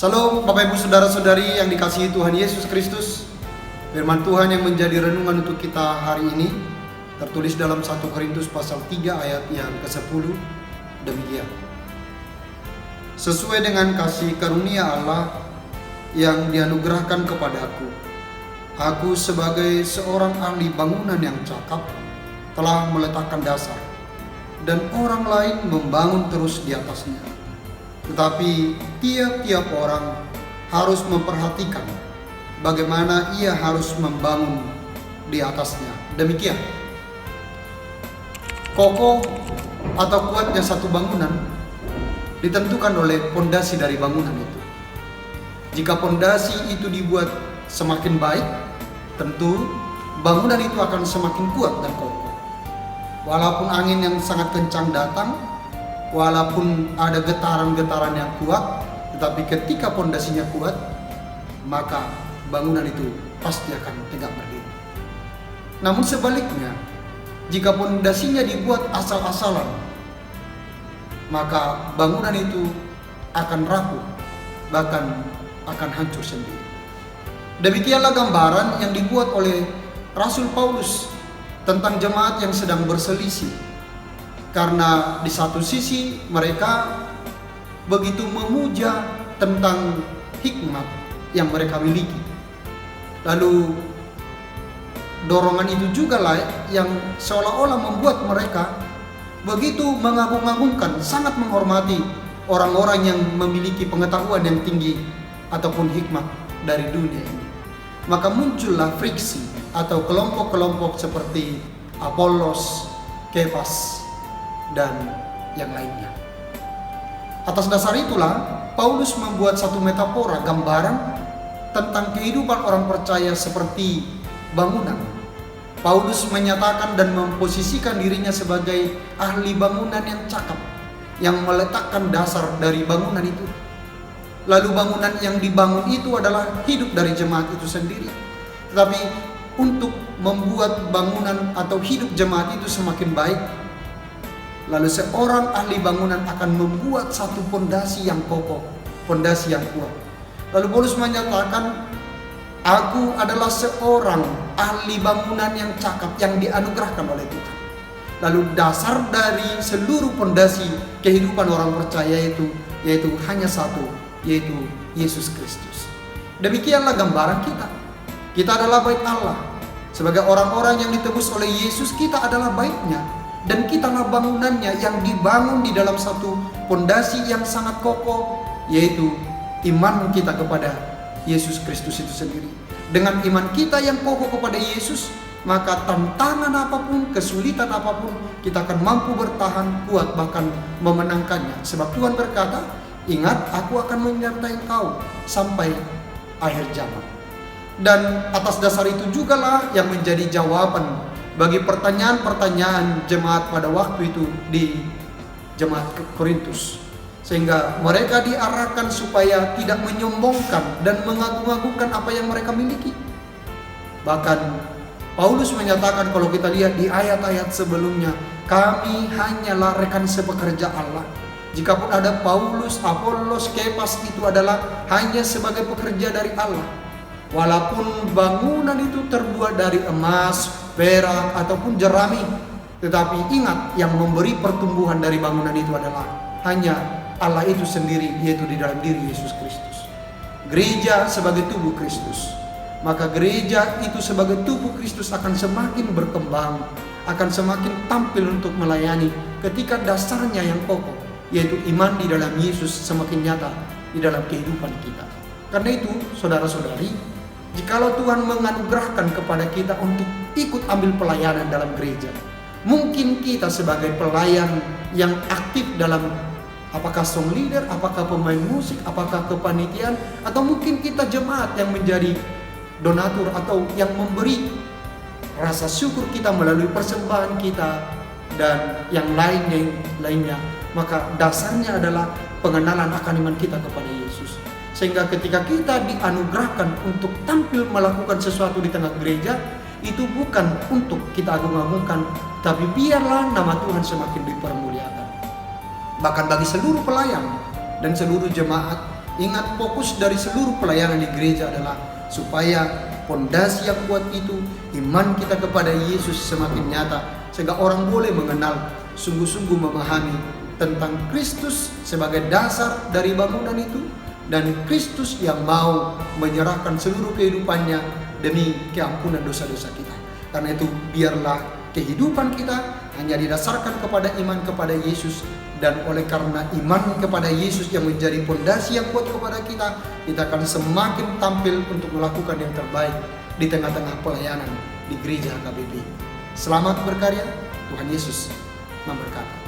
Salam Bapak Ibu Saudara-saudari yang dikasihi Tuhan Yesus Kristus. Firman Tuhan yang menjadi renungan untuk kita hari ini tertulis dalam 1 Korintus pasal 3 ayat yang ke-10 demikian. Sesuai dengan kasih karunia Allah yang dianugerahkan kepadaku, aku sebagai seorang ahli bangunan yang cakap telah meletakkan dasar, dan orang lain membangun terus di atasnya. Tetapi tiap-tiap orang harus memperhatikan bagaimana ia harus membangun di atasnya. Demikian. Kokoh atau kuatnya satu bangunan ditentukan oleh pondasi dari bangunan itu. Jika pondasi itu dibuat semakin baik, tentu bangunan itu akan semakin kuat dan kokoh. Walaupun angin yang sangat kencang datang, walaupun ada getaran-getaran yang kuat, tetapi ketika pondasinya kuat, maka bangunan itu pasti akan tegak berdiri. Namun sebaliknya, jika pondasinya dibuat asal-asalan, maka bangunan itu akan rapuh, bahkan akan hancur sendiri. Demikianlah gambaran yang dibuat oleh Rasul Paulus tentang jemaat yang sedang berselisih. Karena di satu sisi mereka begitu memuja tentang hikmat yang mereka miliki. Lalu dorongan itu juga lah yang seolah-olah membuat mereka begitu mengagung-agungkan, sangat menghormati orang-orang yang memiliki pengetahuan yang tinggi ataupun hikmat dari dunia ini. Maka muncullah friksi atau kelompok-kelompok seperti Apolos, Kefas, dan yang lainnya. Atas dasar itulah Paulus membuat satu metafora, gambaran tentang kehidupan orang percaya seperti bangunan. Paulus menyatakan dan memposisikan dirinya sebagai ahli bangunan yang cakap, yang meletakkan dasar dari bangunan itu. Lalu bangunan yang dibangun itu adalah hidup dari jemaat itu sendiri. Tetapi untuk membuat bangunan atau hidup jemaat itu semakin baik, lalu seorang ahli bangunan akan membuat satu pondasi yang kokoh, pondasi yang kuat. Lalu Paulus menyatakan, aku adalah seorang ahli bangunan yang cakap, yang dianugerahkan oleh Tuhan. Lalu dasar dari seluruh pondasi kehidupan orang percaya itu, yaitu hanya satu, yaitu Yesus Kristus. Demikianlah gambaran kita. Kita adalah bait Allah. Sebagai orang-orang yang ditebus oleh Yesus, kita adalah baitnya. Dan kitalah bangunannya yang dibangun di dalam satu pondasi yang sangat kokoh, yaitu iman kita kepada Yesus Kristus itu sendiri. Dengan iman kita yang kokoh kepada Yesus, maka tantangan apapun, kesulitan apapun, kita akan mampu bertahan kuat, bahkan memenangkannya. Sebab Tuhan berkata, ingat, aku akan menyertai engkau sampai akhir zaman. Dan atas dasar itu jugalah yang menjadi jawaban bagi pertanyaan-pertanyaan jemaat pada waktu itu di jemaat Korintus, sehingga mereka diarahkan supaya tidak menyombongkan dan mengagung-agungkan apa yang mereka miliki. Bahkan Paulus menyatakan, kalau kita lihat di ayat-ayat sebelumnya, kami hanyalah rekan sepekerja Allah. Jikapun ada Paulus, Apolos, Kefas, itu adalah hanya sebagai pekerja dari Allah. Walaupun bangunan itu terbuat dari emas, perak, ataupun jerami, tetapi ingat, yang memberi pertumbuhan dari bangunan itu adalah hanya Allah itu sendiri, yaitu di dalam diri Yesus Kristus. Gereja sebagai tubuh Kristus, maka gereja itu sebagai tubuh Kristus akan semakin berkembang, akan semakin tampil untuk melayani ketika dasarnya yang kokoh, yaitu iman di dalam Yesus semakin nyata di dalam kehidupan kita. Karena itu, saudara-saudari, jikalau Tuhan menganugerahkan kepada kita untuk ikut ambil pelayanan dalam gereja, mungkin kita sebagai pelayan yang aktif dalam apakah song leader, apakah pemain musik, apakah kepanitiaan, atau mungkin kita jemaat yang menjadi donatur atau yang memberi rasa syukur kita melalui persembahan kita dan yang lainnya, maka dasarnya adalah pengenalan akan iman kita kepada Yesus. Sehingga ketika kita dianugerahkan untuk tampil melakukan sesuatu di tengah gereja, itu bukan untuk kita agung-agungkan, tapi biarlah nama Tuhan semakin dipermuliakan. Bahkan bagi seluruh pelayan dan seluruh jemaat Ingat, fokus dari seluruh pelayanan di gereja adalah supaya pondasi yang kuat itu, iman kita kepada Yesus semakin nyata, sehingga orang boleh mengenal, sungguh-sungguh memahami tentang Kristus sebagai dasar dari bangunan itu, dan Kristus yang mau menyerahkan seluruh kehidupannya demi keampunan dosa-dosa kita. Karena itu biarlah kehidupan kita hanya didasarkan kepada iman kepada Yesus, dan oleh karena iman kepada Yesus yang menjadi pondasi yang kuat kepada kita, kita akan semakin tampil untuk melakukan yang terbaik di tengah-tengah pelayanan di gereja HKBP. Selamat berkarya, Tuhan Yesus memberkati.